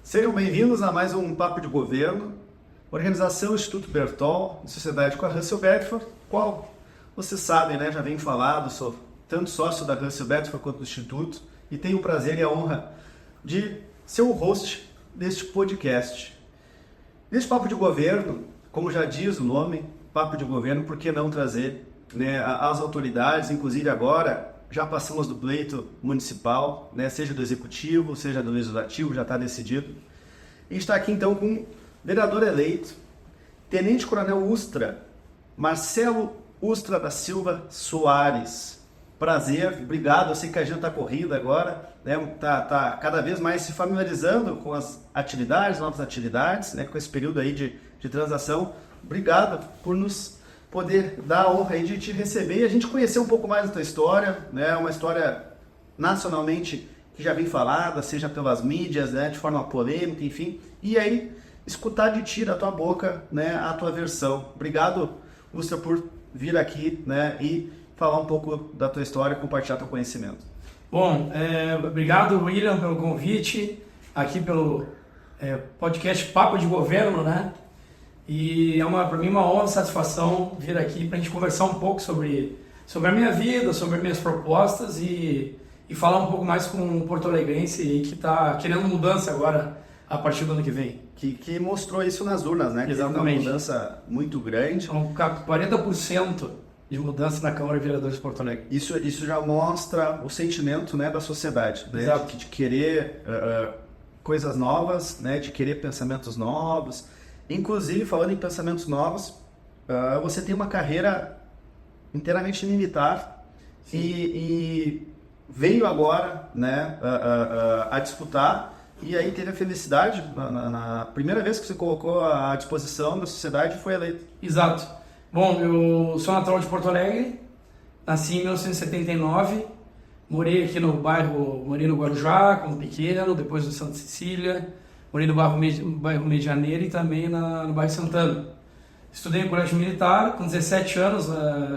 Sejam bem-vindos a mais um Papo de Governo, organização Instituto Bertol, em sociedade com a Russell Bedford, qual vocês sabem, né, já vem falado, sou tanto sócio da Russell Bedford quanto do Instituto e tenho o prazer e a honra de ser o host deste podcast. Neste Papo de Governo, como já diz o nome, Papo de Governo, por que não trazer, né, as autoridades, inclusive agora já passamos do pleito municipal, né, seja do executivo, seja do legislativo, já está decidido. A gente está aqui então com o vereador eleito, Tenente Coronel Ustra, Marcelo Ustra da Silva Soares. Prazer, obrigado. Eu sei que a agenda está corrida agora, né, tá cada vez mais se familiarizando com as atividades, novas atividades, né, com esse período aí de transação. Obrigado por nos poder dar a honra aí de te receber e a gente conhecer um pouco mais da tua história, né? Uma história nacionalmente que já vem falada, seja pelas mídias, né? De forma polêmica, enfim. E aí, escutar de ti, da tua boca, né? A tua versão. Obrigado, Ustra, por vir aqui, né? E falar um pouco da tua história, compartilhar teu conhecimento. Bom, obrigado, William, pelo convite, aqui pelo podcast Papo de Governo, né? E para mim uma honra e satisfação vir aqui para a gente conversar um pouco sobre a minha vida, sobre as minhas propostas e falar um pouco mais com um porto-alegrense que está querendo mudança agora a partir do ano que vem. Que mostrou isso nas urnas, né? Exatamente. Que uma mudança muito grande. São 40% de mudança na Câmara de Vereadores de Porto Alegre. Isso já mostra o sentimento, né, da sociedade, né? Exato. De querer coisas novas, né? De querer pensamentos novos. Inclusive, falando em pensamentos novos, você tem uma carreira inteiramente militar e veio agora, né, a disputar e aí teve a felicidade, na primeira vez que você colocou à disposição da sociedade, foi eleito. Exato. Bom, eu sou natural de Porto Alegre, nasci em 1979, morei aqui no Guarujá, quando pequeno, depois no Santa Cecília, morei no bairro Medianeira e também no bairro Santana. Estudei no colégio militar, com 17 anos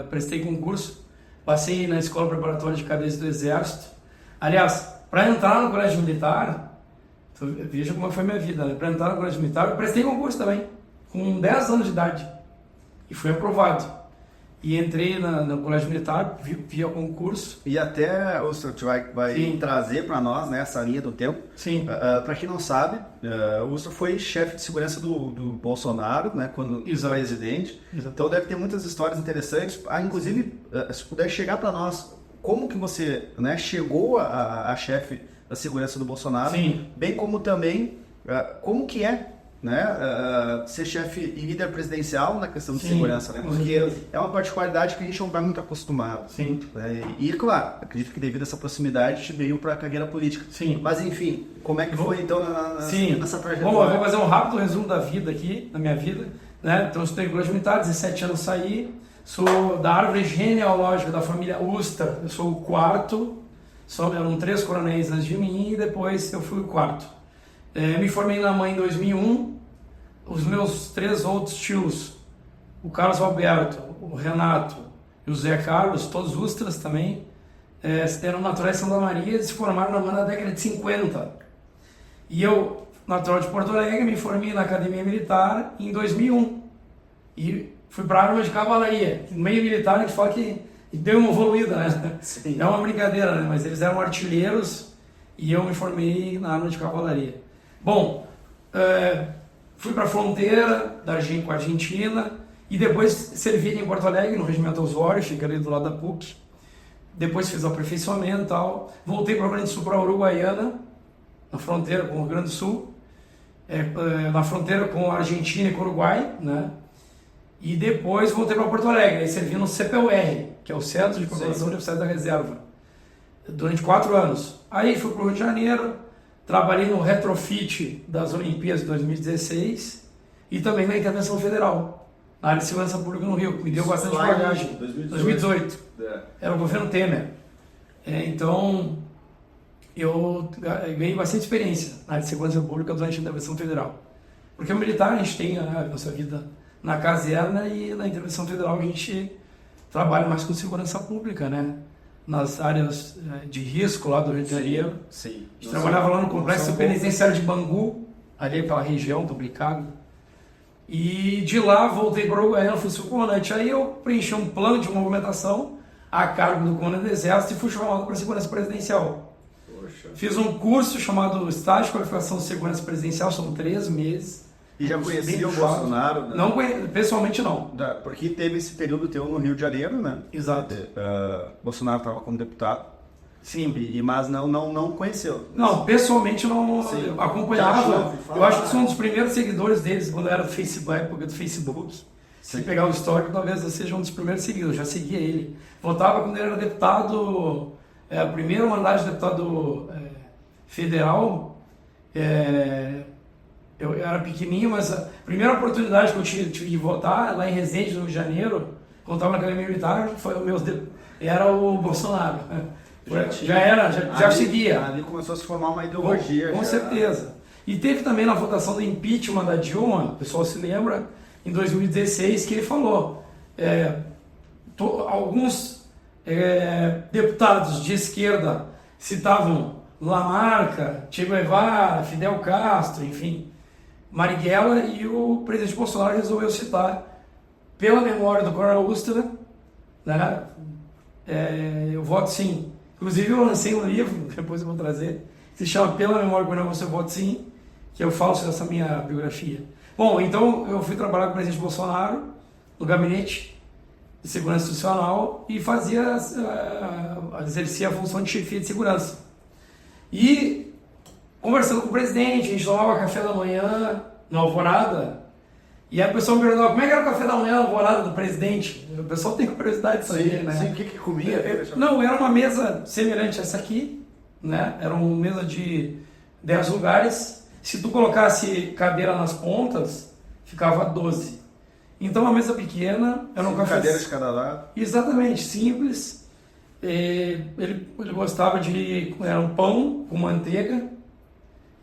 prestei concurso, passei na escola preparatória de cadetes do Exército. Aliás, para entrar no colégio militar, veja como foi a minha vida, né? Para entrar no colégio militar, eu prestei concurso também, com 10 anos de idade, e fui aprovado. E entrei no colégio militar, via concurso. E até o senhor vai trazer para nós, né, essa linha do tempo. Sim. Para quem não sabe, o Ustra foi chefe de segurança do Bolsonaro, né, quando foi presidente. Então deve ter muitas histórias interessantes. Inclusive, se puder chegar para nós, como que você, né, chegou a chefe da segurança do Bolsonaro. Sim. Bem como também como que é, né, ser chefe e líder presidencial na questão de segurança, né? Porque é uma particularidade que a gente não está muito acostumado. Sim. E claro, acredito que devido a essa proximidade te veio para a carreira política. Sim. Mas enfim, como é que foi então nessa trajetória? Bom, eu vou fazer um rápido resumo da vida aqui, da minha vida, né? Então eu estudei em colégio militar, 17 anos saí, sou da árvore genealógica da família Ustra, eu sou o quarto, eram 3 coronéis antes de mim e depois eu fui o quarto. Me formei na mãe em 2001, os meus 3 outros tios, o Carlos Alberto, o Renato e o Zé Carlos, todos Ustras também, eram naturais de Santa Maria e se formaram na década de 50. E eu, natural de Porto Alegre, me formei na Academia Militar em 2001 e fui para a arma de cavalaria. No meio militar a gente fala que deu uma evoluída, né? Sim. É uma brincadeira, né? Mas eles eram artilheiros e eu me formei na arma de cavalaria. Bom, fui para a fronteira com a Argentina e depois servi em Porto Alegre, no Regimento Osório, fica ali do lado da PUC. Depois fiz o aperfeiçoamento e tal. Voltei para o Rio Grande do Sul, para a Uruguaiana, na fronteira com o Rio Grande do Sul, na fronteira com a Argentina e com o Uruguai, né? E depois voltei para Porto Alegre, aí servi no CPUR, que é o Centro de Programação de Oficiais da Reserva, durante 4 anos. Aí fui para o Rio de Janeiro, trabalhei no retrofit das Olimpíadas de 2016 e também na Intervenção Federal, na área de segurança pública no Rio, que me deu bastante bagagem. 2018. Era o governo Temer. Então, eu ganhei bastante experiência na área de segurança pública durante a Intervenção Federal. Porque o militar, a gente tem a nossa vida na caserna e na Intervenção Federal a gente trabalha mais com segurança pública, né? Nas áreas de risco lá do Rio de Janeiro. Sim. A gente trabalhava lá no Complexo Penitenciário de Bangu, ali pela região, duplicado. E de lá voltei para o Uruguaiana, fui subcomandante. Aí eu preenchi um plano de movimentação a cargo do comandante do Exército e fui chamado para a segurança presidencial. Poxa. Fiz um curso chamado Estágio de Qualificação de Segurança Presidencial, são 3 meses. E já conhecia o Bolsonaro? Né? Não, pessoalmente não. Porque teve esse período teu no Rio de Janeiro, né? Exato. Bolsonaro estava como deputado. Sim. Mas não conheceu. Não, pessoalmente não acompanhava. Eu acho que sou um dos primeiros seguidores deles quando era do Facebook, época do Facebook. Se pegar o histórico, talvez eu seja um dos primeiros seguidores. Eu já seguia ele. Votava quando ele era deputado, o primeiro mandato de deputado federal. Eu era pequenininho, mas a primeira oportunidade que eu tive de votar lá em Resende, no Rio de Janeiro, quando estava na Academia Militar, era o Bolsonaro. Já seguia. Ali começou a se formar uma ideologia. Com certeza. E teve também na votação do impeachment da Dilma, o pessoal se lembra, em 2016, que ele falou, alguns deputados de esquerda citavam Lamarca, Che Guevara, Fidel Castro, enfim, Marighella, e o presidente Bolsonaro resolveu citar, pela memória do Coronel Ustra, né, eu voto sim. Inclusive eu lancei um livro, depois eu vou trazer, que se chama Pela Memória do Coronel Ustra, eu voto sim, que eu falo dessa minha biografia. Bom, então eu fui trabalhar com o presidente Bolsonaro no gabinete de segurança institucional e exercia a função de chefia de segurança. E conversando com o presidente, a gente tomava café da manhã na Alvorada, e a pessoa me perguntava como é que era o café da manhã na Alvorada do presidente. O pessoal tem curiosidade de saber, né? Sim, o que comia? Não, era uma mesa semelhante a essa aqui, né? Era uma mesa de 10 lugares. Se tu colocasse cadeira nas pontas, ficava 12. Então, uma mesa pequena, era um café... cadeiras de cada lado. Exatamente, simples. Ele gostava de... Era um pão com manteiga.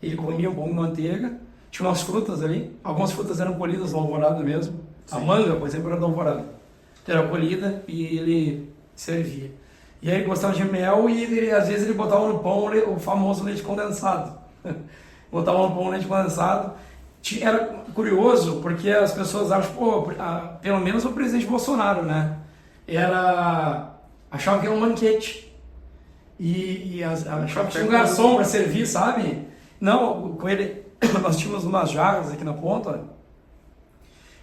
Ele comia um pão com manteiga. Tinha umas frutas ali. Algumas frutas eram colhidas na Alvorada mesmo. Sim. A manga, por exemplo, era da Alvorada. Era colhida e ele servia. E aí ele gostava de mel e às vezes ele botava no pão o famoso leite condensado. Botava no pão leite condensado. Era curioso porque as pessoas acham, pelo menos o presidente Bolsonaro, né? Achavam que era um banquete. E achavam que tinha um garçom para servir, sabe? Não, com ele nós tínhamos umas jarras aqui na ponta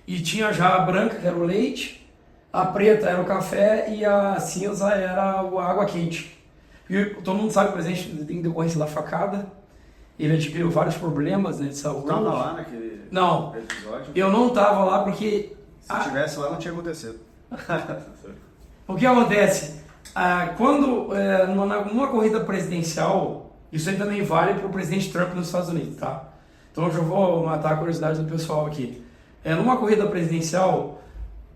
e tinha a jarra branca, que era o leite, a preta era o café e a cinza era a água quente. E todo mundo sabe que o presidente, em decorrência da facada, ele adquiriu vários problemas, né, de saúde. Você estava lá naquele episódio? Eu não estava lá porque... Se estivesse lá, não tinha acontecido. O que acontece? Quando, numa corrida presidencial, isso aí também vale para o presidente Trump nos Estados Unidos, tá? Então eu já vou matar a curiosidade do pessoal aqui. Numa corrida presidencial,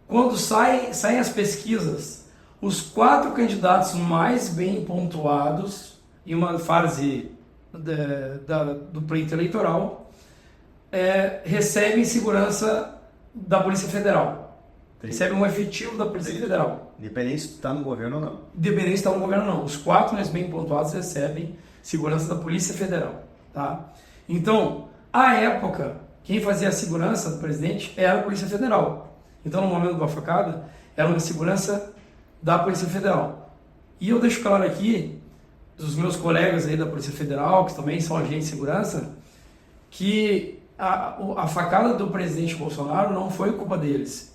quando saem as pesquisas, os 4 candidatos mais bem pontuados em uma fase do pleito eleitoral recebem segurança da Polícia Federal. Recebem um efetivo da Polícia Federal. Independente se está no governo ou não. Independente se está no governo ou não. Os 4 mais bem pontuados recebem segurança da Polícia Federal. Tá? Então, à época, quem fazia a segurança do presidente era a Polícia Federal. Então, no momento da facada, era uma segurança da Polícia Federal. E eu deixo claro aqui, dos meus colegas aí da Polícia Federal, que também são agentes de segurança, que a facada do presidente Bolsonaro não foi culpa deles.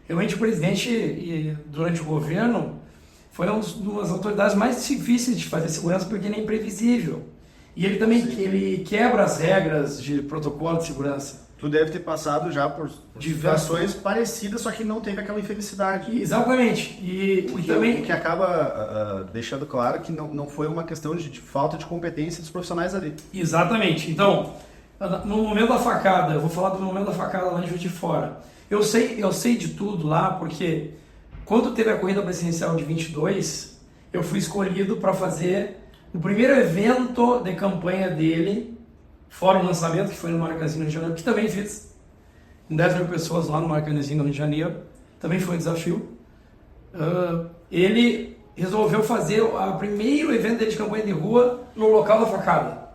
Realmente o presidente, durante o governo, foi uma das autoridades mais difíceis de fazer segurança porque ele é imprevisível. E ele também ele quebra as regras de protocolo de segurança. Tu deve ter passado já por situações parecidas, só que não teve aquela infelicidade. Exatamente. O que acaba deixando claro que não foi uma questão de falta de competência dos profissionais ali. Exatamente. Então, no momento da facada, eu vou falar do momento da facada lá em Juiz de Fora. Eu sei de tudo lá, porque quando teve a corrida presidencial de 22, eu fui escolhido para fazer o primeiro evento de campanha dele, fora o lançamento, que foi no Maracanã, no Rio de Janeiro, que também fiz, com 10 mil pessoas lá no Maracanã, no Rio de Janeiro, também foi um desafio. Ele resolveu fazer o primeiro evento dele de campanha de rua no local da facada.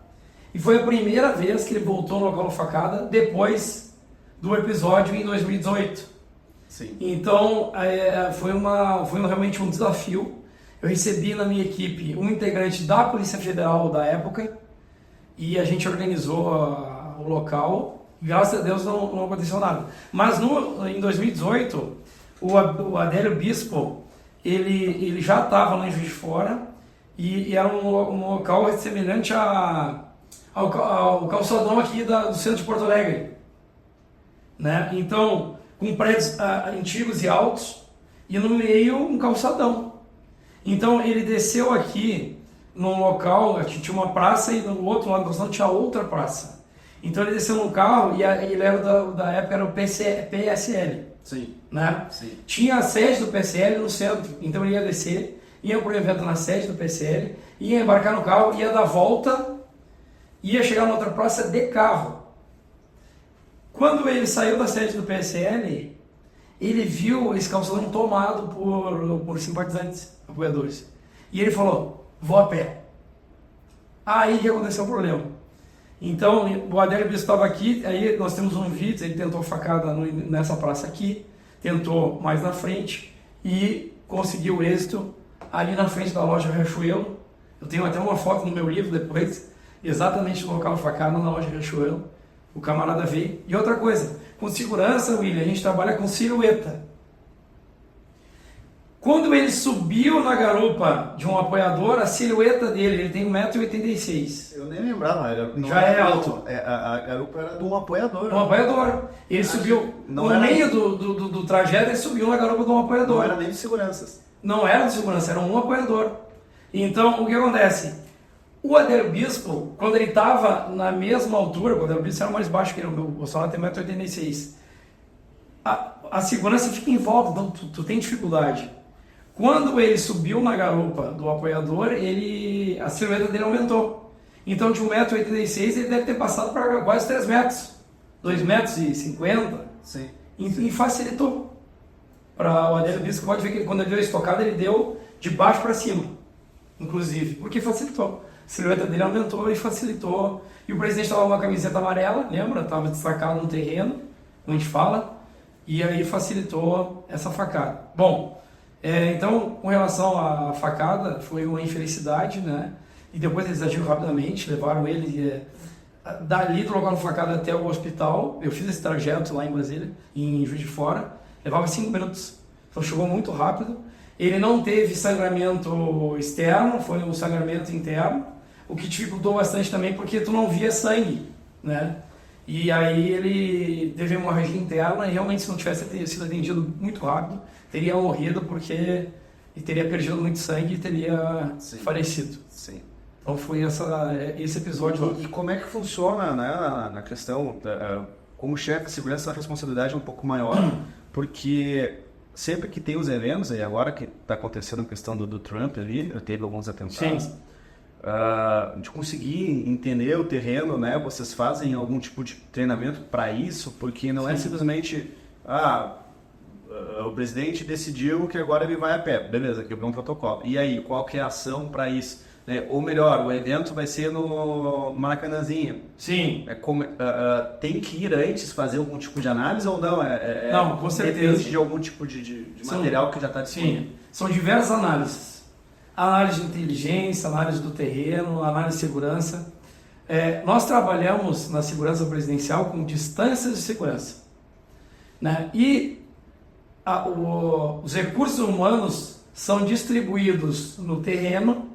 E foi a primeira vez que ele voltou no local da facada depois do episódio em 2018. Sim. Então, foi realmente um desafio. Eu recebi na minha equipe um integrante da Polícia Federal da época e a gente organizou o local. Graças a Deus não aconteceu nada. Mas em 2018, o Adélio Bispo, ele já estava lá em Juiz de Fora e era um local semelhante ao calçadão aqui do centro de Porto Alegre. Né? Então, com prédios antigos e altos e no meio um calçadão. Então ele desceu aqui num local, aqui tinha uma praça e no outro lado do calçadão tinha outra praça. Então ele desceu no carro e ele era da época, era o PSL. Sim. Né? Sim. Tinha a sede do PSL no centro, então ele ia descer, ia para o evento na sede do PSL, ia embarcar no carro, ia dar volta, ia chegar na outra praça de carro. Quando ele saiu da sede do PSL, ele viu esse calçadão tomado por simpatizantes, apoiadores. E ele falou, vou a pé. Aí que aconteceu o problema. Então, o Adélio Bispo estava aqui, aí nós temos um vídeo, ele tentou facada nessa praça aqui, tentou mais na frente e conseguiu êxito ali na frente da loja Riachuelo. Eu tenho até uma foto no meu livro depois, exatamente no local facada na loja Riachuelo. O camarada veio. E outra coisa, com segurança, William, a gente trabalha com silhueta. Quando ele subiu na garupa de um apoiador, a silhueta dele, ele tem 1,86 m. Eu nem lembrava, já é alto. A garupa era de um apoiador. Um apoiador. Ele subiu, no meio do trajeto, ele subiu na garupa de um apoiador. Não era nem de seguranças. Não era de segurança, era um apoiador. Então, o que acontece? O Adélio Bispo, quando ele estava na mesma altura, o Adélio Bispo era mais baixo que ele, o Bolsonaro tem 1,86 m. A segurança fica em volta, então tu tem dificuldade. Quando ele subiu na garupa do apoiador, a silhueta dele aumentou. Então, de 1,86 m, ele deve ter passado para quase 3 metros. 2,50 m. Sim. E facilitou. Para o Adélio Bispo, pode ver que quando ele deu a estocada, ele deu de baixo para cima, inclusive, porque facilitou. A silhueta dele aumentou e facilitou. E o presidente estava com uma camiseta amarela, lembra? Estava destacado no terreno, como a gente fala, e aí facilitou essa facada. Bom, então, com relação à facada, foi uma infelicidade, né? E depois eles agiram rapidamente, levaram ele dali do local da facada até o hospital. Eu fiz esse trajeto lá em Brasília, em Juiz de Fora, levava 5 minutos, então chegou muito rápido. Ele não teve sangramento externo, foi um sangramento interno, o que dificultou bastante também porque tu não via sangue, né? E aí ele teve hemorragia interna e realmente se não tivesse sido atendido muito rápido, teria morrido porque ele teria perdido muito sangue e teria falecido. Sim. Então foi esse episódio lá. E como é que funciona, né, na questão, como chefe de segurança a responsabilidade é um pouco maior, porque sempre que tem os eventos, e agora que está acontecendo a questão do Trump ali, teve alguns atentados, de conseguir entender o terreno, né? Vocês fazem algum tipo de treinamento para isso? Porque não é simplesmente, o presidente decidiu que agora ele vai a pé, beleza, quebrou um protocolo. E aí, qual que é a ação para isso? Ou melhor, o evento vai ser no Maracanãzinho. Sim. Tem que ir antes fazer algum tipo de análise ou não? Não, com certeza. Depende de algum tipo de material que já está disponível. Sim, são diversas análises. Análise de inteligência, análise do terreno, análise de segurança. Nós trabalhamos na segurança presidencial com distâncias de segurança. Né? E os recursos humanos são distribuídos no terreno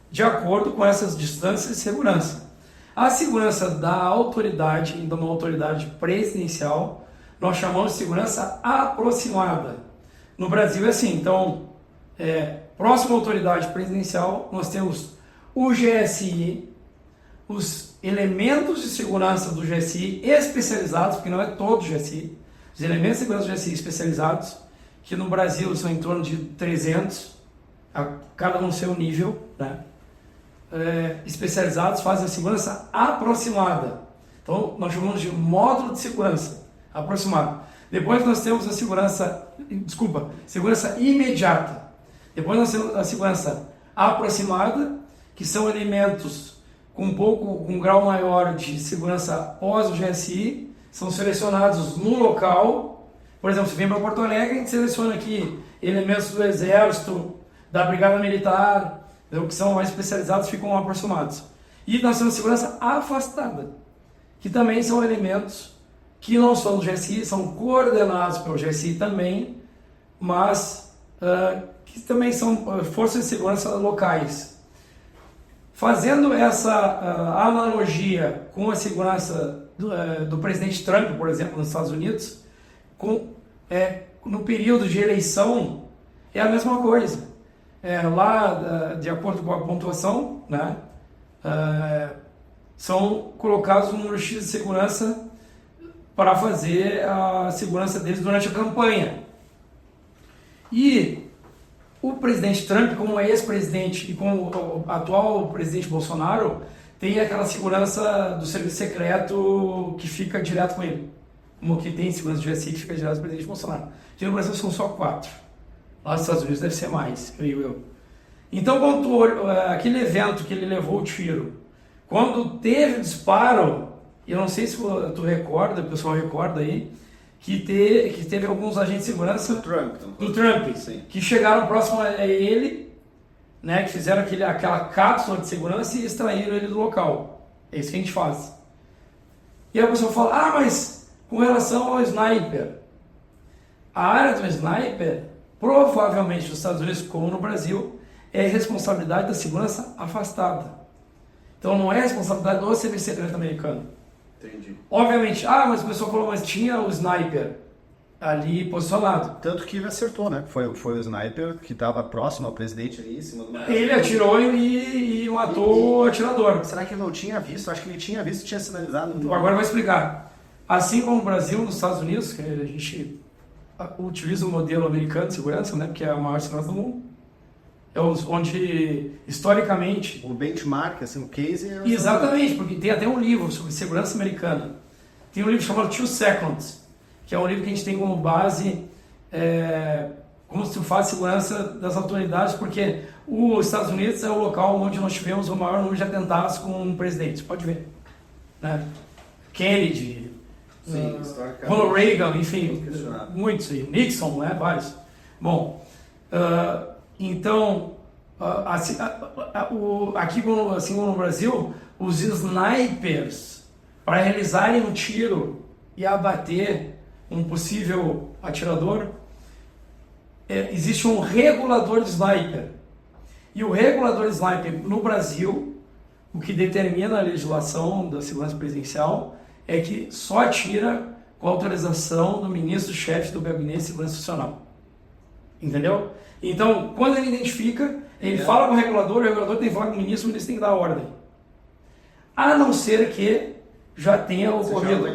de acordo com essas distâncias de segurança. A segurança da autoridade, de uma autoridade presidencial, nós chamamos de segurança aproximada. No Brasil é assim, então, próxima à autoridade presidencial, nós temos o GSI, os elementos de segurança do GSI especializados, porque não é todo o GSI, os elementos de segurança do GSI especializados, que no Brasil são em torno de 300, cada um no seu nível, né? Especializados fazem a segurança aproximada. Então, nós chamamos de módulo de segurança aproximado. Depois nós temos a segurança imediata. Depois nós temos a segurança aproximada, que são elementos com um grau maior de segurança após o GSI, são selecionados no local. Por exemplo, se vem para Porto Alegre, a gente seleciona aqui elementos do Exército, da Brigada Militar, que são mais especializados, ficam aproximados. E nós temos segurança afastada, que também são elementos que não são do GSI, são coordenados pelo GSI também, mas que também são forças de segurança locais. Fazendo essa analogia com a segurança do presidente Trump, por exemplo, nos Estados Unidos, no período de eleição, é a mesma coisa. Lá, de acordo com a pontuação, né, são colocados um número X de segurança para fazer a segurança deles durante a campanha. E o presidente Trump, como ex-presidente e como o atual presidente Bolsonaro, tem aquela segurança do serviço secreto que fica direto com ele. Como que tem segurança do GSI que fica direto com o presidente Bolsonaro. Aqui no Brasil são só 4. Lá nos Estados Unidos deve ser mais, creio eu. Então, aquele evento que ele levou o tiro, quando teve o disparo, eu não sei se tu recorda, o pessoal recorda aí, que teve alguns agentes de segurança do Trump Sim. que chegaram próximo a ele, né, que fizeram aquela cápsula de segurança e extraíram ele do local. É isso que a gente faz. E aí a pessoa fala, mas com relação ao sniper, a área do sniper, provavelmente nos Estados Unidos, como no Brasil, é responsabilidade da segurança afastada. Então não é responsabilidade do serviço secreto americano. Entendi. Obviamente, mas a pessoa falou, mas tinha o sniper ali posicionado. Tanto que ele acertou, né? Foi o sniper que estava próximo ao presidente ali, em cima do... Ele atirou e matou o atirador. Será que ele não tinha visto? Acho que ele tinha visto e tinha sinalizado. Agora eu vou explicar. Assim como o Brasil, nos Estados Unidos, que a gente utiliza o modelo americano de segurança, né? Porque é a maior segurança do mundo. É onde, historicamente... O benchmark, assim, o case... Exatamente, porque tem até um livro sobre segurança americana. Tem um livro chamado 2 Seconds, que é um livro que a gente tem como base como se faz segurança das autoridades, porque os Estados Unidos é o local onde nós tivemos o maior número de atentados com presidentes, pode ver. Né? Kennedy, Ronald Reagan, enfim, muitos aí. Nixon, né? Vários. Bom... Então, aqui assim como no Brasil, os snipers, para realizarem um tiro e abater um possível atirador, existe um regulador de sniper. E o regulador de sniper no Brasil, o que determina a legislação da segurança presidencial, é que só atira com autorização do ministro-chefe do Gabinete de Segurança Institucional. Entendeu? Então, quando ele identifica, ele fala com o regulador tem que falar com o ministro tem que dar a ordem. A não ser que já tenha ocorrido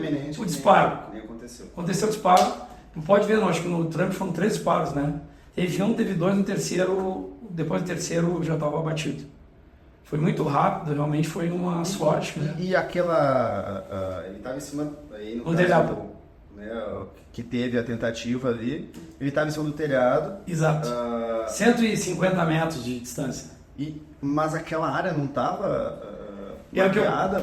o disparo. Nem aconteceu. Aconteceu o disparo. Não pode ver, não. Acho que no Trump foram 3 disparos, né? Teve um, teve 2, no terceiro, depois do terceiro já estava abatido. Foi muito rápido, realmente foi uma sorte. Né? E aquela... ele estava em cima... Aí no telhado. Que teve a tentativa ali, ele estava em cima do telhado. Exato. 150 metros de distância. Mas aquela área não estava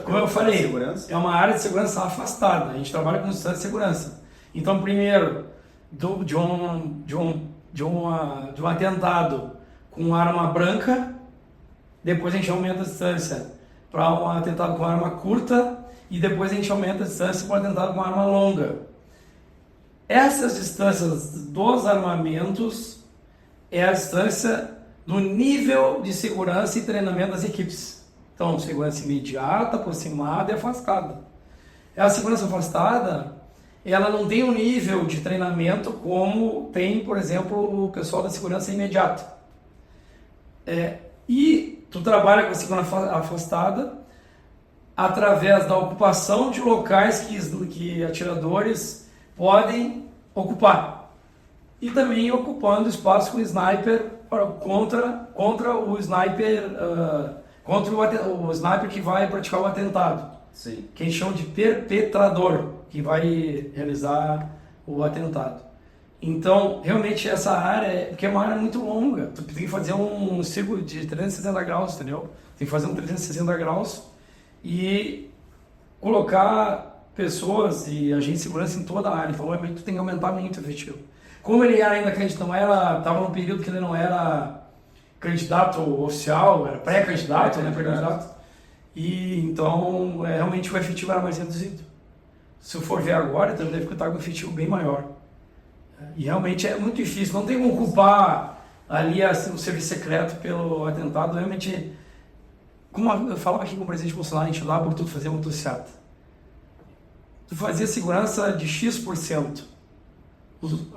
como eu falei, é uma área de segurança afastada. A gente trabalha com distância de segurança. Então, primeiro, de um atentado com arma branca, depois a gente aumenta a distância para um atentado com arma curta e depois a gente aumenta a distância para um atentado com arma longa. Essas distâncias dos armamentos é a distância do nível de segurança e treinamento das equipes. Então, segurança imediata, aproximada e afastada. A segurança afastada, ela não tem um nível de treinamento como tem, por exemplo, o pessoal da segurança imediata. E tu trabalha com a segurança afastada através da ocupação de locais que atiradores podem ocupar e também ocupando espaço com sniper contra o sniper o sniper que vai praticar o atentado. Sim. Que a gente chama de perpetrador que vai realizar o atentado. Então, realmente essa área, porque é uma área muito longa, tu tem que fazer um círculo de 360 graus, entendeu? Tem que fazer um 360 graus e colocar pessoas e agentes de segurança em toda a área. Então, realmente, tu tem que aumentar muito o efetivo. Como ele ainda estava num período que ele não era candidato oficial, era pré-candidato, né, pré-candidato, e então realmente o efetivo era mais reduzido. Se eu for ver agora, então deve estar com um efetivo bem maior. E realmente é muito difícil, não tem como culpar ali o serviço secreto pelo atentado. Realmente, como eu falava aqui com o presidente Bolsonaro, a gente lá por tudo fazia motocicleta. Tu fazia segurança de X%,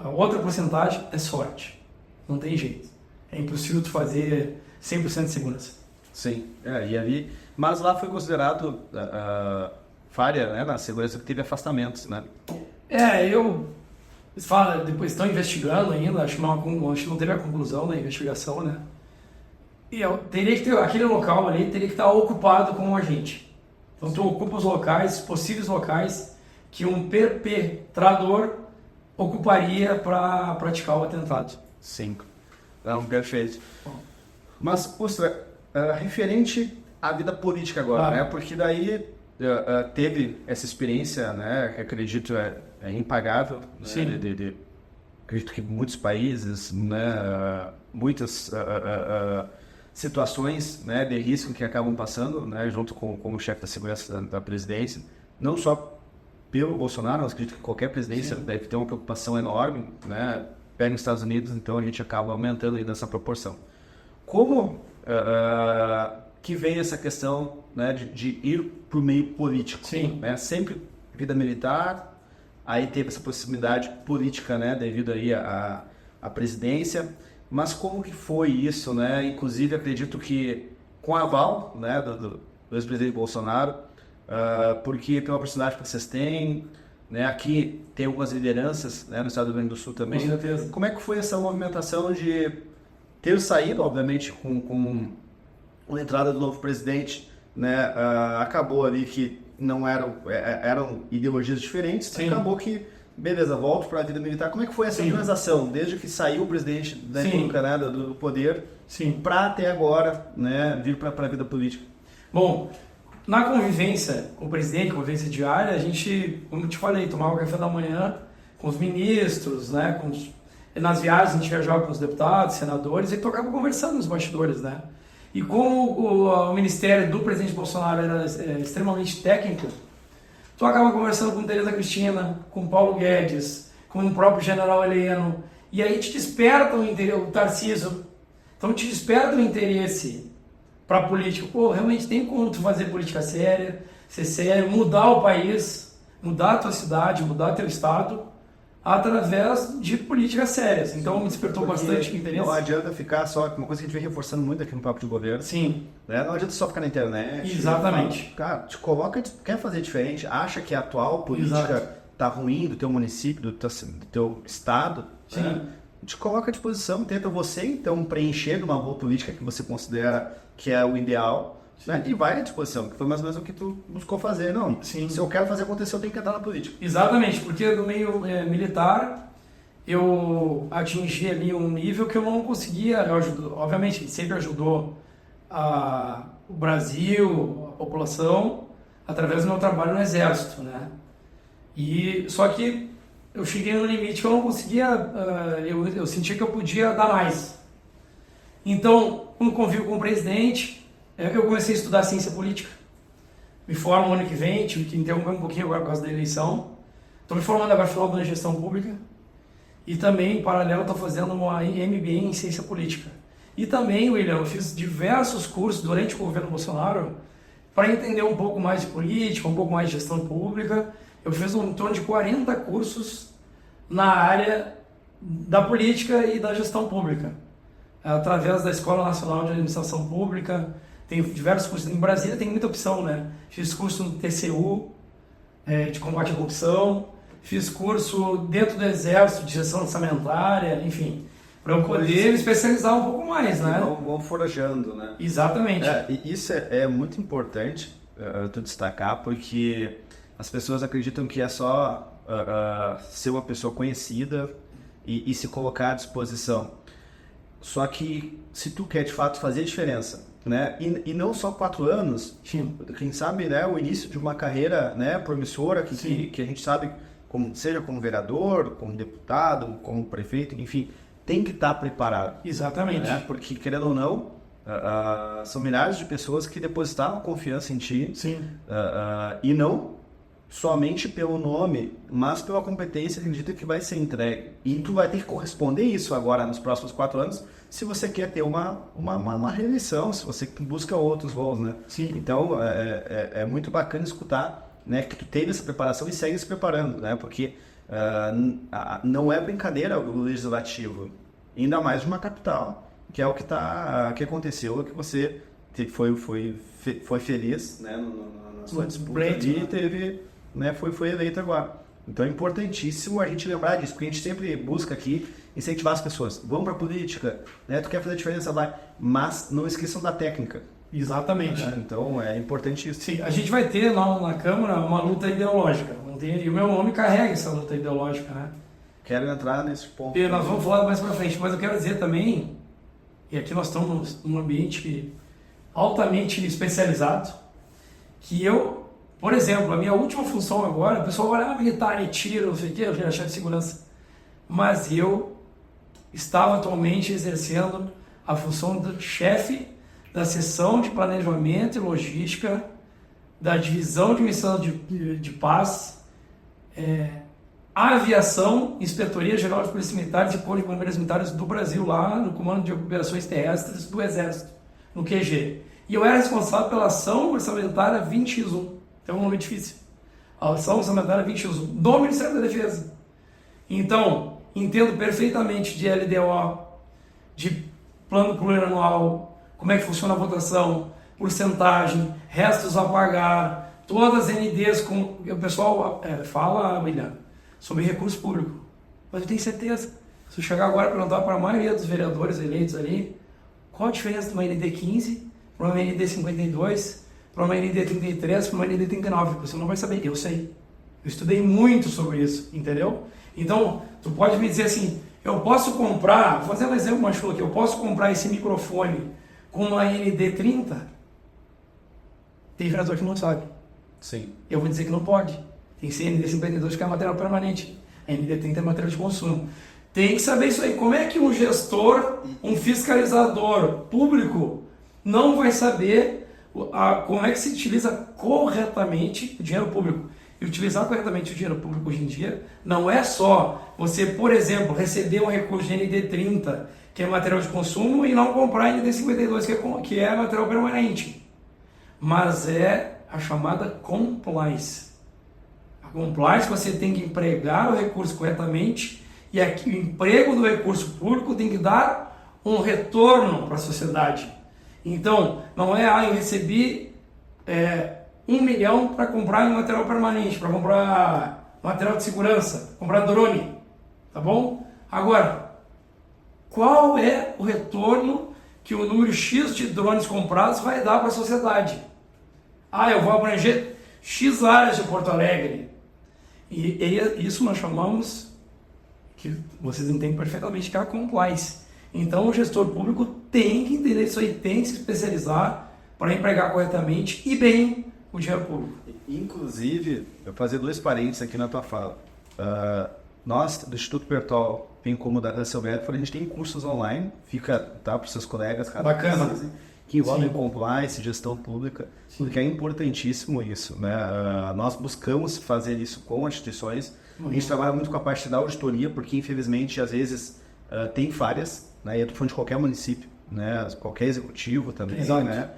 a outra porcentagem é sorte. Não tem jeito. É impossível tu fazer 100% de segurança. Sim, e ali, mas lá foi considerado falha, né, na segurança, que teve afastamentos, né? Eles falam, depois estão investigando ainda, acho que não teve a conclusão da investigação, né? E teria que ter, aquele local ali teria que estar ocupado com um agente. Então tu ocupa os locais, possíveis locais, que um perpetrador ocuparia para praticar o atentado. Sim, não, perfeito. Mas, referente à vida política agora, né? Porque daí teve essa experiência, né? Que acredito é impagável. Sim. Né? Acredito que muitos países, né? Muitas situações, né? De risco que acabam passando, né? Junto com o chefe da segurança da presidência, não só pelo Bolsonaro, mas acredito que qualquer presidência deve ter uma preocupação enorme, né? Pega nos Estados Unidos, então a gente acaba aumentando aí nessa proporção. Como que vem essa questão, né, de ir para o meio político? Sim. Né? Sempre vida militar, aí teve essa proximidade política, né, devido aí à presidência, mas como que foi isso, né? Inclusive acredito que com a aval, né, do ex-presidente Bolsonaro, porque pela proximidade que vocês têm, né, aqui tem algumas lideranças, né, no estado do Rio Grande do Sul também. Com certeza. Como é que foi essa movimentação de ter saído, obviamente, com a entrada do novo presidente, né, acabou ali que não eram ideologias diferentes, Sim. acabou que, beleza, volto para a vida militar. Como é que foi essa transação, desde que saiu o presidente da República, né, do poder, para até agora, né, vir para a vida política? Bom, na convivência com o presidente, convivência diária, a gente, como eu te falei, tomava o café da manhã com os ministros, né, nas viagens a gente viajava com os deputados, senadores e tocava conversando nos bastidores, né? E como o ministério do presidente Bolsonaro era extremamente técnico, tu acaba conversando com Tereza Cristina, com Paulo Guedes, com o próprio general Heleno, e aí te desperta o Tarcísio, então te desperta o interesse para a política. Pô, realmente tem como tu fazer política séria, ser sério, mudar o país, mudar a tua cidade, mudar teu estado, através de políticas sérias. Então me despertou bastante interesse. Não adianta ficar só, uma coisa que a gente vem reforçando muito aqui no Papo de Governo. Sim. Né? Não adianta só ficar na internet. Exatamente. Cara, te coloca, quer fazer diferente, acha que a atual política tá ruim do teu município, do teu estado. Sim. Né? Te coloca à disposição, tenta você então preencher uma boa política que você considera que é o ideal. Né? E vai à disposição, que foi mais ou menos o que tu buscou fazer. Não, Sim. Se eu quero fazer acontecer, eu tenho que entrar na política. Exatamente, porque no meio militar eu atingi ali um nível que eu não conseguia. Obviamente, ele sempre ajudou o Brasil, a população, através do meu trabalho no Exército, né? Só que eu cheguei no limite que eu não conseguia, eu sentia que eu podia dar mais. Então, quando convivo com o presidente, eu comecei a estudar ciência política. Me formo ano que vem, tive que interromper um pouquinho agora por causa da eleição. Estou me formando agora no final da gestão pública. E também, em paralelo, estou fazendo uma MBA em ciência política. E também, William, eu fiz diversos cursos durante o governo Bolsonaro para entender um pouco mais de política, um pouco mais de gestão pública. Eu fiz em torno de 40 cursos na área da política e da gestão pública, através da Escola Nacional de Administração Pública. Tem diversos cursos. Em Brasília tem muita opção, né? Fiz curso no TCU, de combate à corrupção. Fiz curso dentro do Exército de gestão orçamentária, enfim, para eu poder me especializar um pouco mais, né? Vão forjando, né? Exatamente. E isso é muito importante tu destacar, porque as pessoas acreditam que é só ser uma pessoa conhecida e se colocar à disposição. Só que se tu quer de fato fazer diferença, né? E não só 4 anos, Sim. quem sabe, né, o início de uma carreira, né, promissora que a gente sabe, seja como vereador, como deputado, como prefeito, enfim, tem que estar preparado. Exatamente. Né? Porque, querendo ou não, são milhares de pessoas que depositaram confiança em ti. Sim. E não somente pelo nome, mas pela competência acredita que vai ser entregue. E tu vai ter que corresponder isso agora nos próximos 4 anos, se você quer ter uma reeleição, se você busca outros voos, né? Sim. Então, é muito bacana escutar, né, que tu teve essa preparação e segue se preparando, né? Porque não é brincadeira o legislativo, ainda mais de uma capital, que é o que aconteceu, que você foi feliz, né, na sua disputa e teve, né, foi eleito agora. Então é importantíssimo a gente lembrar disso, porque a gente sempre busca aqui incentivar as pessoas. Vamos para a política, né? Tu quer fazer diferença, vai, mas não esqueçam da técnica. Exatamente. Então é importante isso. Sim, a gente vai ter lá na Câmara uma luta ideológica. E o meu nome carrega essa luta ideológica, né? Quero entrar nesse ponto. E nós vamos falar mais pra frente, mas eu quero dizer também, e aqui nós estamos num ambiente altamente especializado, que eu, por exemplo, a minha última função agora, o pessoal olha, militar, tiro, não sei o quê, eu já chefe de segurança, mas eu estava atualmente exercendo a função do chefe da seção de planejamento e logística da divisão de missão de paz, aviação, Inspetoria Geral de Polícia Militares e Corpo de Bombeiros Militares do Brasil, lá no Comando de Operações Terrestres do Exército, no QG. E eu era responsável pela ação orçamentária 20x1. É um nome difícil. A ação orçamentária 20x1 do Ministério da Defesa. Então, entendo perfeitamente de LDO, de plano plurianual, como é que funciona a votação, porcentagem, restos a pagar, todas as NDs, com o pessoal fala, William, sobre recurso público. Mas eu tenho certeza, se eu chegar agora e perguntar para a maioria dos vereadores eleitos ali, qual a diferença de uma ND 15 para uma ND 52, para uma ND 33, para uma ND 39? Você não vai saber, eu sei. Eu estudei muito sobre isso, entendeu? Então, tu pode me dizer assim, eu posso comprar, vou fazer um exemplo mais chulo aqui, eu posso comprar esse microfone com uma ND 30? Tem vereador que não sabe. Sim. Eu vou dizer que não pode. Tem que ser ND 52, que é material permanente. A ND 30 é material de consumo. Tem que saber isso aí. Como é que um gestor, um fiscalizador público não vai saber como é que se utiliza corretamente o dinheiro público? E utilizar corretamente o dinheiro público hoje em dia não é só você, por exemplo, receber um recurso de ND 30, que é material de consumo, e não comprar ND 52, que é material permanente. Mas é a chamada compliance. A compliance, você tem que empregar o recurso corretamente, e aqui, o emprego do recurso público tem que dar um retorno para a sociedade. Então, não é, eu recebi 1 milhão para comprar material permanente, para comprar material de segurança, comprar drone, tá bom? Agora, qual é o retorno que o número X de drones comprados vai dar para a sociedade? Eu vou abranger X áreas de Porto Alegre. E isso nós chamamos, que vocês entendem perfeitamente, que é a compliance. Então o gestor público tem que entender isso aí, tem que se especializar para empregar corretamente e bem o dinheiro público. Inclusive, eu vou fazer 2 parênteses aqui na tua fala. Nós, do Instituto Bertol, bem como da Russell Bedford, a gente tem cursos online, fica para os seus colegas, bacana, que envolvem compliance, gestão pública, porque é importantíssimo isso, né? Nós buscamos fazer isso com instituições. A gente trabalha muito com a parte da auditoria, porque infelizmente às vezes tem falhas, né? E eu estou falando de qualquer município, né? Qualquer executivo também, né?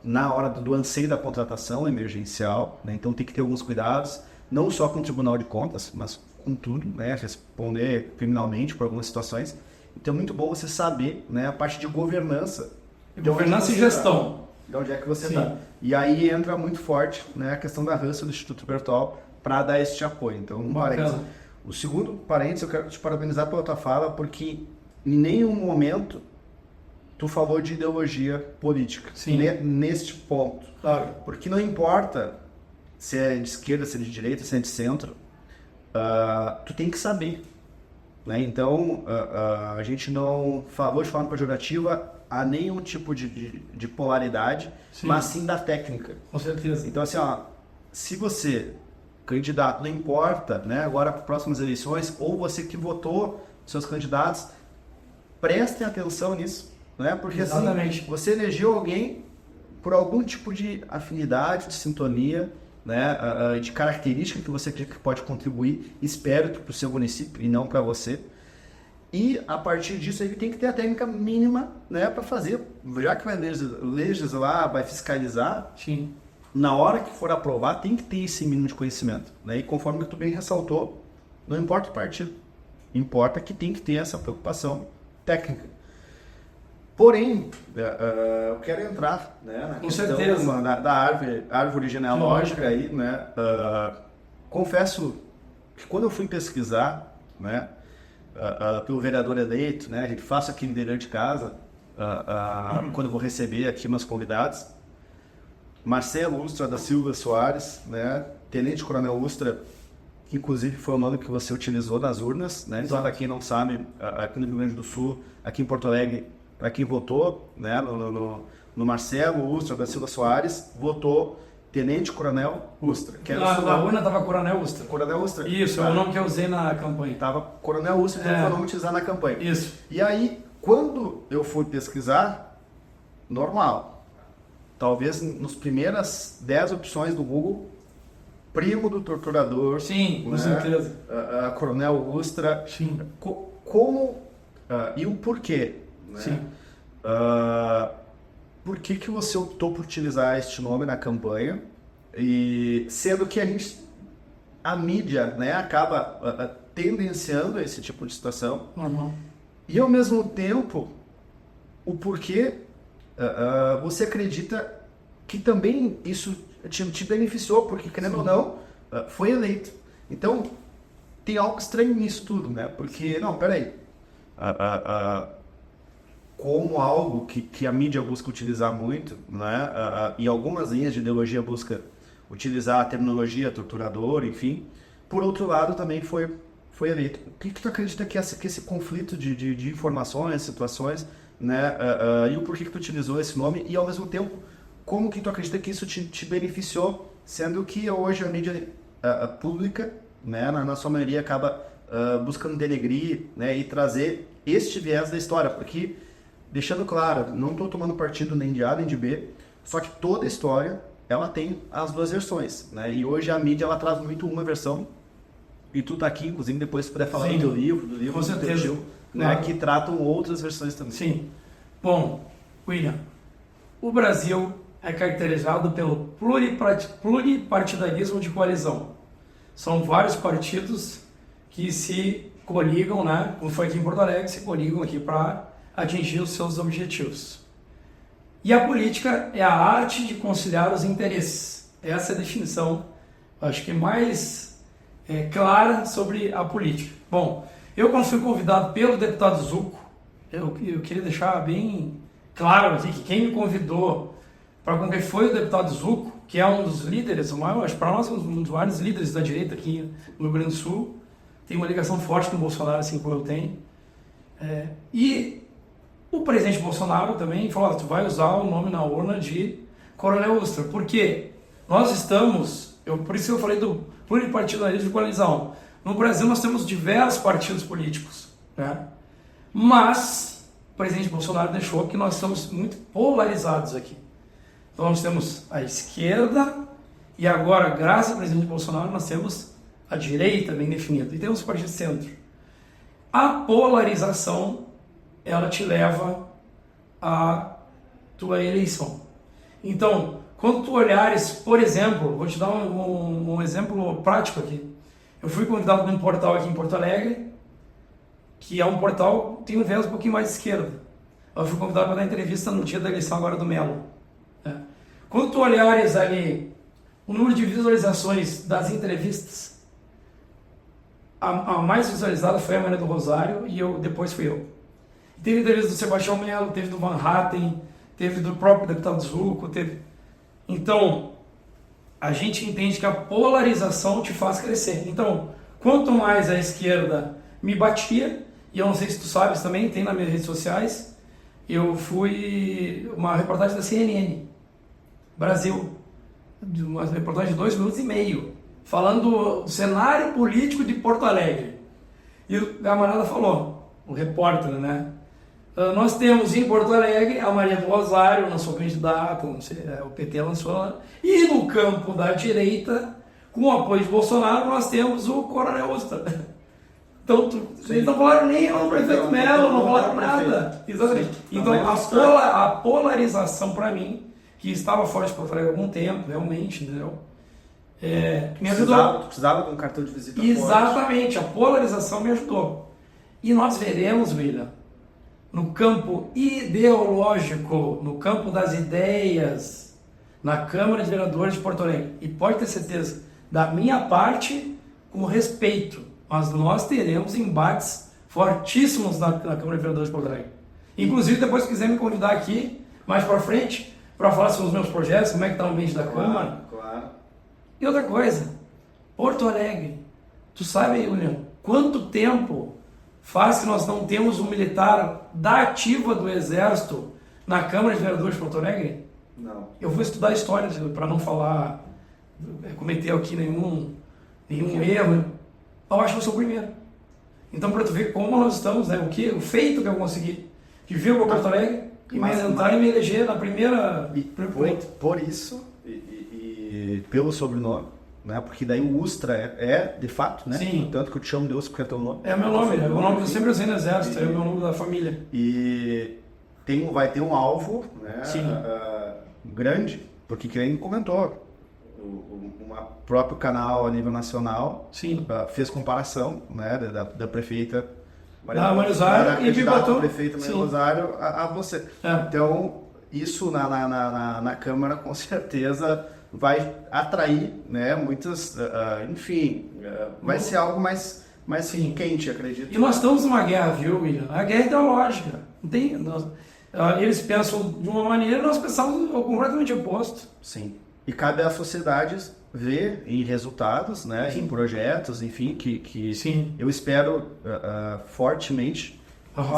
Na hora do anseio da contratação emergencial, né? Então tem que ter alguns cuidados, não só com o Tribunal de Contas, mas com tudo, né? Responder criminalmente por algumas situações. Então é muito bom você saber, né, a parte de governança. Governança e gestão. De onde é que você está. E aí entra muito forte, né, a questão da Russell do Instituto Bertol para dar esse apoio. Então, o segundo parênteses, eu quero te parabenizar pela tua fala, porque em nenhum momento tu falou de ideologia política. Neste ponto. Claro. Porque não importa se é de esquerda, se é de direita, se é de centro, tu tem que saber. Né? Então, a gente não falou de forma pejorativa a nenhum tipo de polaridade, Sim. mas sim da técnica. Com certeza. Então, assim, ó, se você, candidato, não importa, né, agora para as próximas eleições, ou você que votou seus candidatos, prestem atenção nisso, né? Porque Exatamente. assim, você elegeu alguém por algum tipo de afinidade, de sintonia, né, de característica que você acredita que pode contribuir, espero que para o seu município e não para você. E a partir disso ele tem que ter a técnica mínima, né, para fazer, já que vai legislar, vai fiscalizar. Sim. Na hora que for aprovar, tem que ter esse mínimo de conhecimento, né? E conforme tu bem ressaltou, não importa o partido, importa que tem que ter essa preocupação técnica. Porém, eu quero entrar, né, na questão da árvore genealógica aí, né? Confesso que quando eu fui pesquisar, né, pelo vereador eleito, né, a gente faça aqui no dever de casa, quando eu vou receber aqui meus convidados, Marcelo Ustra da Silva Soares, né, Tenente Coronel Ustra, que inclusive foi o nome que você utilizou nas urnas, né? Então, para quem não sabe, aqui no Rio Grande do Sul, aqui em Porto Alegre, para quem votou, né, no Marcelo Ustra da Silva Soares, votou Tenente Coronel Ustra. Na urna estava Coronel Ustra. Coronel Ustra. Isso, é o nome que eu usei na campanha. Estava Coronel Ustra, então foi o nome utilizado na campanha. Isso. E aí, quando eu fui pesquisar, normal. Talvez nas primeiras 10 opções do Google, primo do torturador. Sim, com né, certeza. Coronel Ustra. Sim. Como e o porquê? Né? Sim. Por que você optou por utilizar este nome na campanha? E sendo que a mídia, né, acaba tendenciando esse tipo de situação. Normal. E ao mesmo tempo, o porquê você acredita que também isso te beneficiou, porque querendo ou não, foi eleito. Então, tem algo estranho nisso tudo, né? Porque, não, peraí, como algo que a mídia busca utilizar muito, né? E algumas linhas de ideologia busca utilizar a terminologia torturador, enfim, por outro lado também foi eleito. O que tu acredita que esse conflito de informações, situações, né? E o porquê que tu utilizou esse nome e ao mesmo tempo, como que tu acredita que isso te beneficiou, sendo que hoje a mídia pública, né, na sua maioria, acaba buscando denegrir, né, e trazer este viés da história, porque, deixando claro, não estou tomando partido nem de A nem de B, só que toda história, ela tem as duas versões, né, e hoje a mídia, ela traz muito uma versão, e tu tá aqui, inclusive, depois se puder falar do teu livro, do livro do teu tio, né, claro, que tratam outras versões também. Sim. Bom, William, o Brasil é caracterizado pelo pluripartidarismo de coalizão. São vários partidos que se coligam, né, como foi aqui em Porto Alegre, se coligam aqui para atingir os seus objetivos. E a política é a arte de conciliar os interesses. Essa é a definição, acho que mais clara sobre a política. Bom, eu quando fui convidado pelo deputado Zucco, eu queria deixar bem claro aqui que quem me convidou para concorrer foi o deputado Zucco, que é um dos líderes, acho para nós um dos vários líderes da direita aqui no Rio Grande do Sul, tem uma ligação forte com o Bolsonaro, assim como eu tenho. E o presidente Bolsonaro também falou, tu vai usar o nome na urna de Coronel Ustra, porque nós estamos, por isso eu falei do pluripartidarismo de coalizão. No Brasil nós temos diversos partidos políticos, né? Mas o presidente Bolsonaro deixou que nós estamos muito polarizados aqui. Então nós temos a esquerda e agora, graças ao presidente Bolsonaro, nós temos a direita bem definida e temos o partido centro. A polarização, ela te leva à tua eleição. Então, quando tu olhares, por exemplo, vou te dar um exemplo prático aqui. Eu fui convidado para um portal aqui em Porto Alegre, que é um portal que tem um viés um pouquinho mais de esquerda. Eu fui convidado para dar entrevista no dia da eleição agora do Melo. Quando tu olhares ali o número de visualizações das entrevistas, a mais visualizada foi a Maria do Rosário e depois fui eu. Teve entrevista do Sebastião Melo, teve do Van Hatten, teve do próprio deputado Zucco, teve... Então, a gente entende que a polarização te faz crescer. Então, quanto mais a esquerda me batia, e eu não sei se tu sabes também, tem nas minhas redes sociais, eu fui uma reportagem da CNN Brasil, uma reportagem de 2 minutos e meio, falando do cenário político de Porto Alegre. E o camarada falou, o repórter, né? Nós temos em Porto Alegre a Maria do Rosário, lançou candidata, não sei, o PT lançou, e no campo da direita, com o apoio de Bolsonaro, nós temos o Coronel Ustra. Então, eles não falaram nem o prefeito Melo, não falaram nada. Exatamente. Então, a polarização, para mim, que estava fora de Porto Alegre há algum tempo, realmente, entendeu? Me ajudou. Precisava de um cartão de visita Exatamente, a polarização me ajudou. E nós veremos, William, no campo ideológico, no campo das ideias, na Câmara de Vereadores de Porto Alegre. E pode ter certeza, da minha parte, com respeito, mas nós teremos embates fortíssimos na Câmara de Vereadores de Porto Alegre. Inclusive, depois se quiser me convidar aqui, mais para frente, para falar sobre os meus projetos, como é que está o ambiente da Câmara. Claro. E outra coisa, Porto Alegre, tu sabe, William, quanto tempo faz que nós não temos um militar da ativa do Exército na Câmara de Vereadores de Porto Alegre? Não. Eu vou estudar história para não falar, cometer aqui nenhum erro. Eu acho que eu sou o primeiro. Então, para tu ver como nós estamos, né, o feito que eu consegui de vir para Porto Alegre e me entrar e me eleger na primeira... Por isso, e pelo sobrenome, né? Porque daí o Ustra é de fato, né? Sim. Tanto que eu te chamo de Ustra porque é teu nome. É o meu nome, é o nome que eu sempre usei no Exército, é o meu nome da família. E vai ter um alvo, né? Sim. Grande, porque quem comentou, um próprio canal a nível nacional Sim. Fez comparação, né? Da prefeita Maria Rosário e candidata prefeita Maria Rosário a você. É. Então, isso na Câmara com certeza vai atrair, né, muitas, enfim, vai ser algo mais quente, acredito. E nós estamos numa guerra, viu, William? A guerra ideológica. Não tem, eles pensam de uma maneira e nós pensamos completamente oposto. Sim. E cabe às sociedades ver em resultados, né, Sim. em projetos, enfim, que Sim. eu espero fortemente,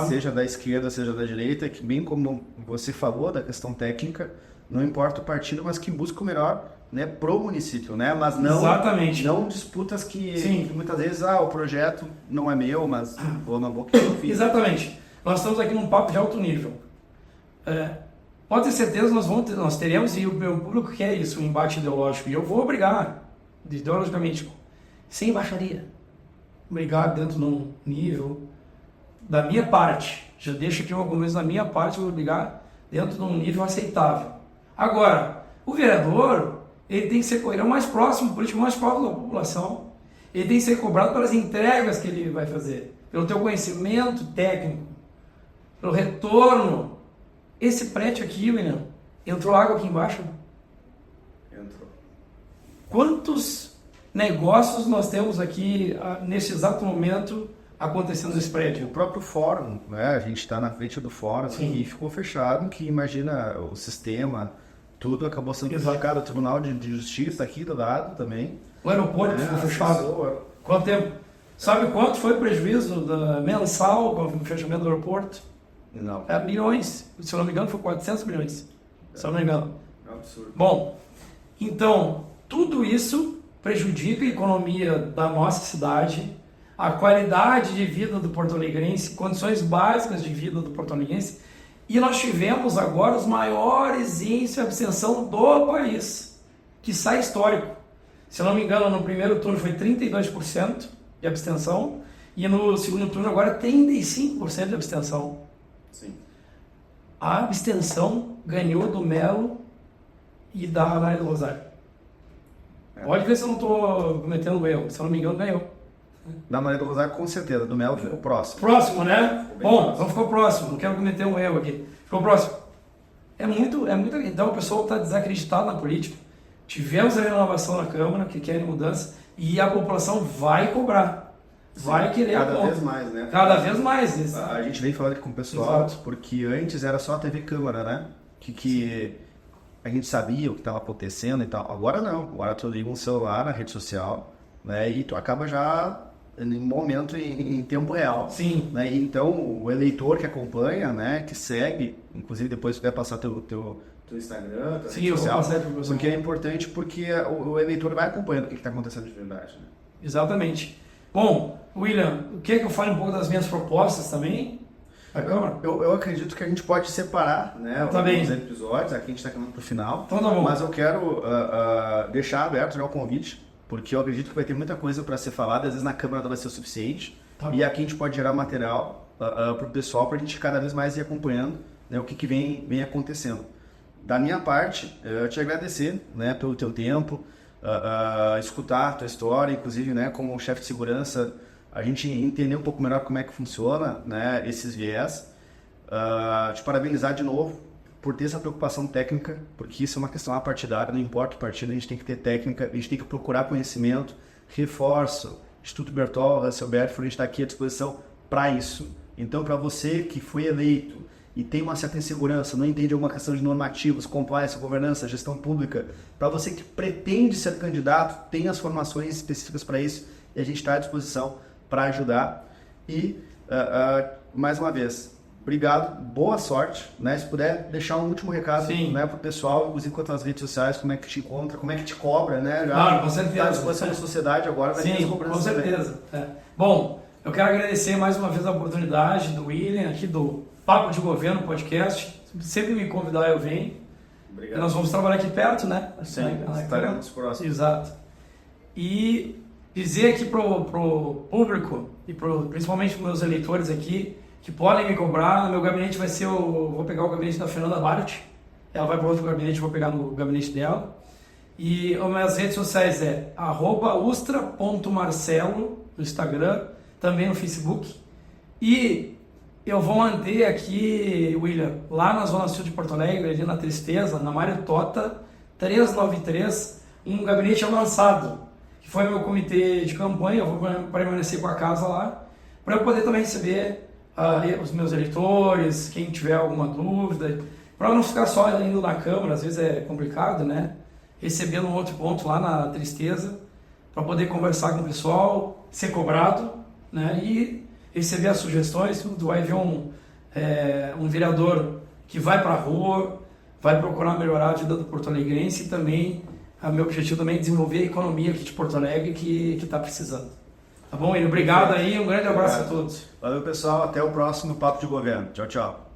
seja da esquerda, seja da direita, que bem como você falou da questão técnica, não importa o partido, mas que busque o melhor, né, pro município, né? Mas não, Exatamente. não disputas que muitas vezes o projeto não é meu, mas vou na boca que eu fiz. Exatamente. Nós estamos aqui num papo de alto nível. Pode ter certeza nós teremos, e o meu público quer isso, um embate ideológico, e eu vou brigar ideologicamente, sem baixaria. Brigar dentro de um nível da minha parte. Já deixo aqui alguma coisa da minha parte, eu vou brigar dentro de um nível aceitável. Agora, o vereador, ele tem que ser, ele é o mais próximo, o político mais próximo da população. Ele tem que ser cobrado pelas entregas que ele vai fazer, pelo teu conhecimento técnico, pelo retorno. Esse prédio aqui, William, entrou água aqui embaixo? Entrou. Quantos negócios nós temos aqui, nesse exato momento, acontecendo nesse prédio? O próprio fórum, né? A gente está na frente do fórum e ficou fechado, que imagina o sistema, tudo acabou sendo prejudicado. O Tribunal de Justiça aqui do lado também. O aeroporto ficou fechado. Quanto tempo? Sabe quanto foi o prejuízo mensal com o fechamento do aeroporto? Não. Milhões. Se eu não me engano, foi 400 milhões. Se eu não me engano. É um absurdo. Bom, então, tudo isso prejudica a economia da nossa cidade, a qualidade de vida do porto-alegrense, condições básicas de vida do porto-alegrense. E nós tivemos agora os maiores índices de abstenção do país, que sai histórico. Se eu não me engano, no primeiro turno foi 32% de abstenção, e no segundo turno agora 35% de abstenção. Sim. A abstenção ganhou do Melo e da Maria do Rosário. Pode ver se eu não estou cometendo erro. Se eu não me engano, ganhou. Da Maria do Rosário, com certeza. Do Melo ficou próximo. Próximo, né? Bom, então ficou próximo. Não quero cometer um erro aqui. Ficou próximo. É muito. Então o pessoal está desacreditado na política. Tivemos a renovação na Câmara, que querem mudança, e a população vai cobrar. Vai querer cada vez mais, né? Cada vez mais. Isso. A gente vem falando com o pessoal, Exato. porque antes era só a TV Câmara, né? Que a gente sabia o que estava acontecendo e tal. Agora não. Agora tu liga um celular na rede social, né? E tu acaba já em momento, em tempo real. Sim. Né? Então, o eleitor que acompanha, né, que segue, inclusive depois você vai passar teu Instagram, tua Sim, rede eu vou social, passar pro pessoal. porque é importante porque o eleitor vai acompanhando o que está acontecendo de verdade. Né? Exatamente. Bom, William, o que eu fale um pouco das minhas propostas também? A Câmara? Eu acredito que a gente pode separar, né, Tá bem. os episódios, aqui a gente está caminhando para o final, Então tá bom. mas eu quero deixar aberto já o convite, porque eu acredito que vai ter muita coisa para ser falada, às vezes na Câmara não vai ser o suficiente, Tá. E aqui a gente pode gerar material para o pessoal, para a gente cada vez mais ir acompanhando, né, o que vem acontecendo. Da minha parte, eu te agradecer, né, pelo teu tempo, escutar a tua história, inclusive, né, como chefe de segurança, a gente entender um pouco melhor como é que funciona, né, esses viés. Te parabenizar de novo por ter essa preocupação técnica, porque isso é uma questão apartidária, não importa o partido, a gente tem que ter técnica, a gente tem que procurar conhecimento. Reforço, Instituto Bertol, Russell Bedford, a gente está aqui à disposição para isso. Então, para você que foi eleito e tem uma certa insegurança, não entende alguma questão de normativos, compliance, governança, gestão pública, para você que pretende ser candidato, tem as formações específicas para isso e a gente está à disposição para ajudar. E, mais uma vez, obrigado, boa sorte, né? Se puder deixar um último recado, né, para o pessoal, inclusive quanto às redes sociais, como é que te encontra, como é que te cobra, né? Já Claro, com certeza. está à disposição da sociedade agora, vai ter as Sim, cobranças com certeza. Bom, eu quero agradecer mais uma vez a oportunidade do William, aqui do Papo de Governo Podcast. Sempre me convidar, eu venho. Obrigado. E nós vamos trabalhar aqui perto, né? Sim, estaremos próximos. Exato. E dizer aqui pro público e principalmente para meus eleitores aqui que podem me cobrar. No meu gabinete vai ser vou pegar o gabinete da Fernanda Bart. Ela vai para outro gabinete, eu vou pegar no gabinete dela. E as minhas redes sociais é @ustra.marcelo no Instagram, também no Facebook. E eu vou manter aqui, William, lá na Zona Sul de Porto Alegre, ali na Tristeza, na Mário Tota, 393, um gabinete avançado, que foi meu comitê de campanha. Eu vou permanecer com a casa lá, para eu poder também receber os meus eleitores, quem tiver alguma dúvida, para não ficar só indo na Câmara, às vezes é complicado, né? Receber num outro ponto lá na Tristeza, para poder conversar com o pessoal, ser cobrado, né? E receber as sugestões. Vai vir um vereador que vai para a rua, vai procurar melhorar a vida do porto-alegrense e também, meu objetivo também é desenvolver a economia aqui de Porto Alegre que está precisando. Tá bom, William? Obrigado aí, um grande abraço a todos. Valeu, pessoal. Até o próximo Papo de Governo. Tchau, tchau.